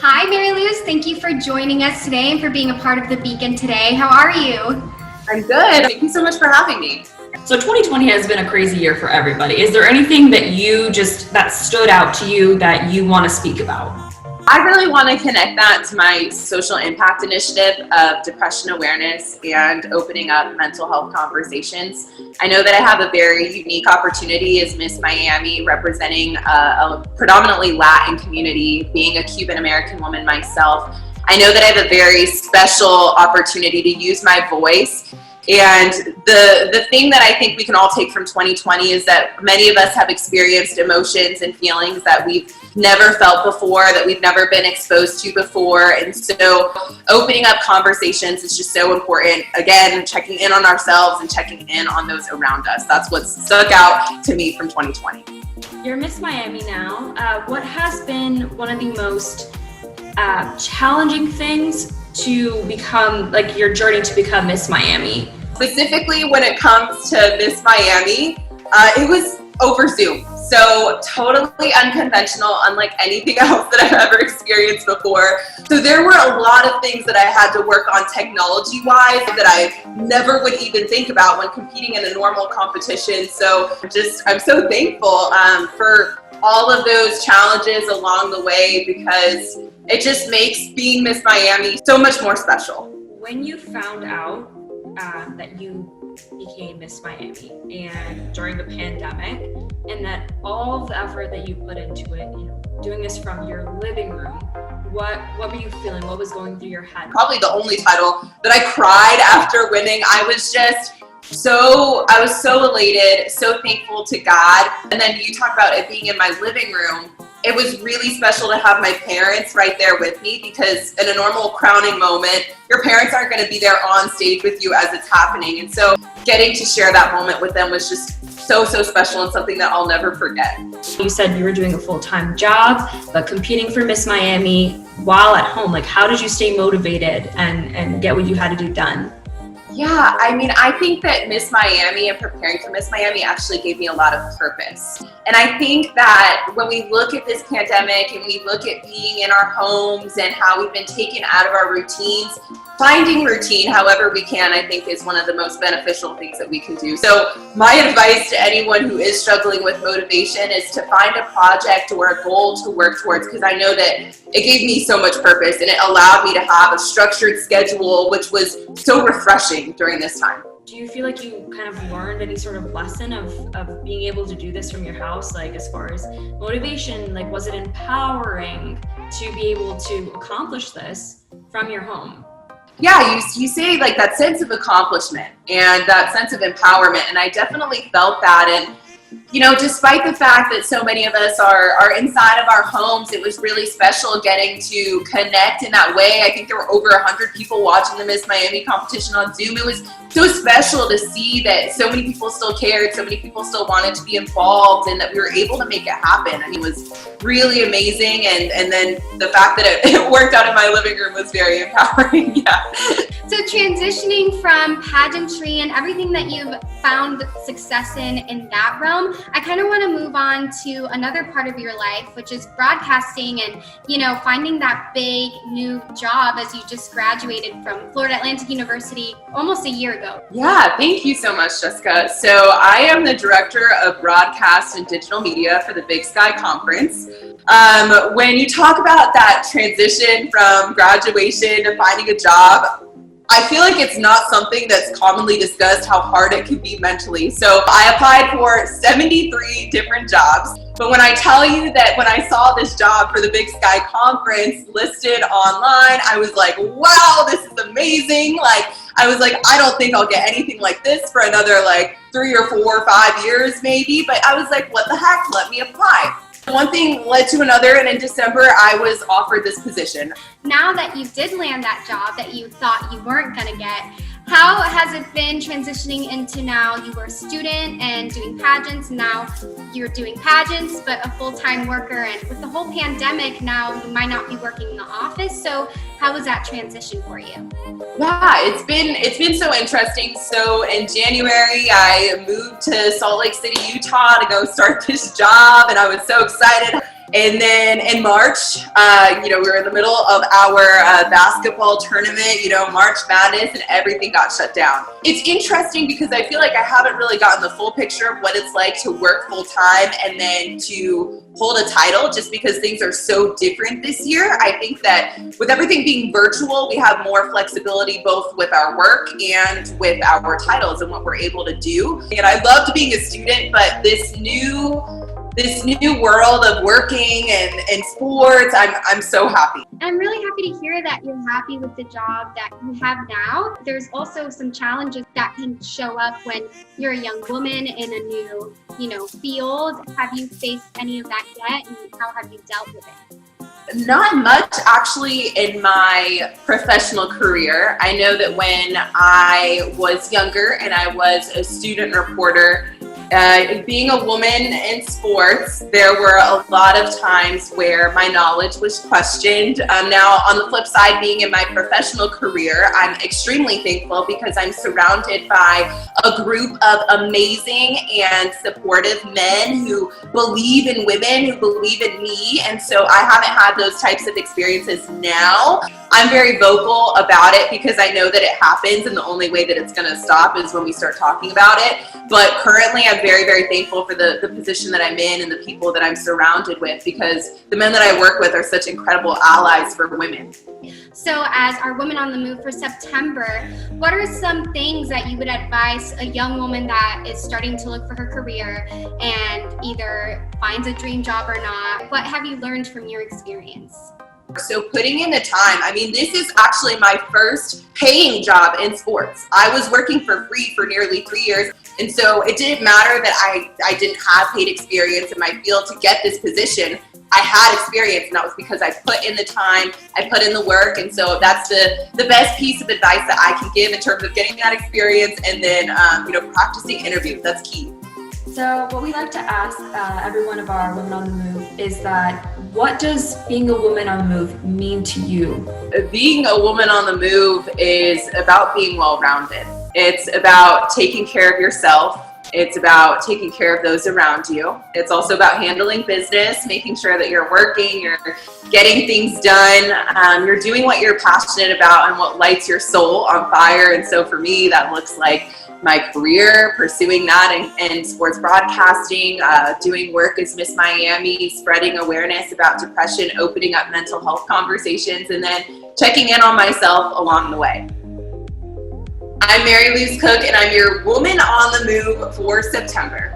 Hi, Mary Luz. Thank you for joining us today and for being a part of the Beacon today. How are you? I'm good. Thank you so much for having me. So 2020 has been a crazy year for everybody. Is there anything that that stood out to you that you want to speak about? I really want to connect that to my social impact initiative of depression awareness and opening up mental health conversations. I know that I have a very unique opportunity as Miss Miami, representing a predominantly Latin community, being a Cuban American woman myself. I know that I have a very special opportunity to use my voice. And the thing that I think we can all take from 2020 is that many of us have experienced emotions and feelings that we've never felt before, that we've never been exposed to before. And so opening up conversations is just so important. Again, checking in on ourselves and checking in on those around us. That's what stuck out to me from 2020. You're Miss Miami now. What has been one of the most challenging things to become, like your journey to become Miss Miami? Specifically when it comes to Miss Miami, it was over Zoom. So totally unconventional, unlike anything else that I've ever experienced before. So there were a lot of things that I had to work on technology-wise that I never would even think about when competing in a normal competition. So I'm so thankful for all of those challenges along the way, because it just makes being Miss Miami so much more special. When you found out that you became Miss Miami and during the pandemic, and that all the effort that you put into it, doing this from your living room, what were you feeling? What was going through your head? Probably the only title that I cried after winning. I was so elated, so thankful to God. And then you talk about it being in my living room. It was really special to have my parents right there with me, because in a normal crowning moment, your parents aren't going to be there on stage with you as it's happening. And so getting to share that moment with them was just so special and something that I'll never forget. You said you were doing a full-time job, but competing for Miss Miami while at home. Like, how did you stay motivated and get what you had to do done? Yeah, I mean, I think that Miss Miami and preparing for Miss Miami actually gave me a lot of purpose. And I think that when we look at this pandemic and we look at being in our homes and how we've been taken out of our routines, finding routine however we can, I think, is one of the most beneficial things that we can do. So my advice to anyone who is struggling with motivation is to find a project or a goal to work towards, because I know that it gave me so much purpose and it allowed me to have a structured schedule, which was so refreshing during this time. Do you feel like you kind of learned any sort of lesson of being able to do this from your house? Like, as far as motivation, like, was it empowering to be able to accomplish this from your home? Yeah, you say like that sense of accomplishment and that sense of empowerment, and I definitely felt that. And despite the fact that so many of us are inside of our homes, it was really special getting to connect in that way. I think there were over 100 people watching the Miss Miami competition on Zoom. It was so special to see that so many people still cared, so many people still wanted to be involved, and that we were able to make it happen. I mean, it was really amazing. And then the fact that it worked out in my living room was very empowering. Yeah. So transitioning from pageantry and everything that you've found success in that realm, I kind of want to move on to another part of your life, which is broadcasting and, finding that big new job as you just graduated from Florida Atlantic University almost a year ago. Yeah, thank you so much, Jessica. So I am the director of broadcast and digital media for the Big Sky Conference. When you talk about that transition from graduation to finding a job, I feel like it's not something that's commonly discussed, how hard it can be mentally. So I applied for 73 different jobs. But when I tell you that when I saw this job for the Big Sky Conference listed online, I was like, wow, this is amazing. I was like, I don't think I'll get anything like this for another 3 or 4 or 5 years maybe. But I was like, what the heck? Let me apply. One thing led to another, and in December, I was offered this position. Now that you did land that job that you thought you weren't going to get, How has it been transitioning into now you were a student and doing pageants, and now you're doing pageants but a full-time worker, and with the whole pandemic now you might not be working in the office, so how was that transition for you? Yeah, it's been so interesting. So in January, I moved to Salt Lake City, Utah to go start this job, and I was so excited. And then in March, we were in the middle of our basketball tournament, March Madness, and everything got shut down. It's interesting because I feel like I haven't really gotten the full picture of what it's like to work full time and then to hold a title, just because things are so different this year. I think that with everything being virtual, we have more flexibility both with our work and with our titles and what we're able to do. And I loved being a student, but this new world of working and sports, I'm so happy. I'm really happy to hear that you're happy with the job that you have now. There's also some challenges that can show up when you're a young woman in a new, field. Have you faced any of that yet, and how have you dealt with it? Not much, actually, in my professional career. I know that when I was younger and I was a student reporter, being a woman in sports, there were a lot of times where my knowledge was questioned. Now, on the flip side, being in my professional career, I'm extremely thankful because I'm surrounded by a group of amazing and supportive men who believe in women, who believe in me, and so I haven't had those types of experiences now. I'm very vocal about it because I know that it happens, and the only way that it's going to stop is when we start talking about it. But currently, I'm very, very thankful for the position that I'm in and the people that I'm surrounded with, because the men that I work with are such incredible allies for women. So as our Women on the Move for September, what are some things that you would advise a young woman that is starting to look for her career and either finds a dream job or not? What have you learned from your experience? So putting in the time, this is actually my first paying job in sports. I was working for free for nearly 3 years. And so it didn't matter that I didn't have paid experience in my field to get this position. I had experience, and that was because I put in the time, I put in the work. And so that's the best piece of advice that I can give in terms of getting that experience, and then, practicing interviews. That's key. So what we like to ask every one of our Women on the Move is that, what does being a woman on the move mean to you? Being a woman on the move is about being well-rounded. It's about taking care of yourself. It's about taking care of those around you. It's also about handling business, making sure that you're working, you're getting things done, you're doing what you're passionate about and what lights your soul on fire. And so for me, that looks like my career, pursuing that in sports broadcasting, doing work as Miss Miami, spreading awareness about depression, opening up mental health conversations, and then checking in on myself along the way. I'm Mary Louise Cook, and I'm your Woman on the Move for September.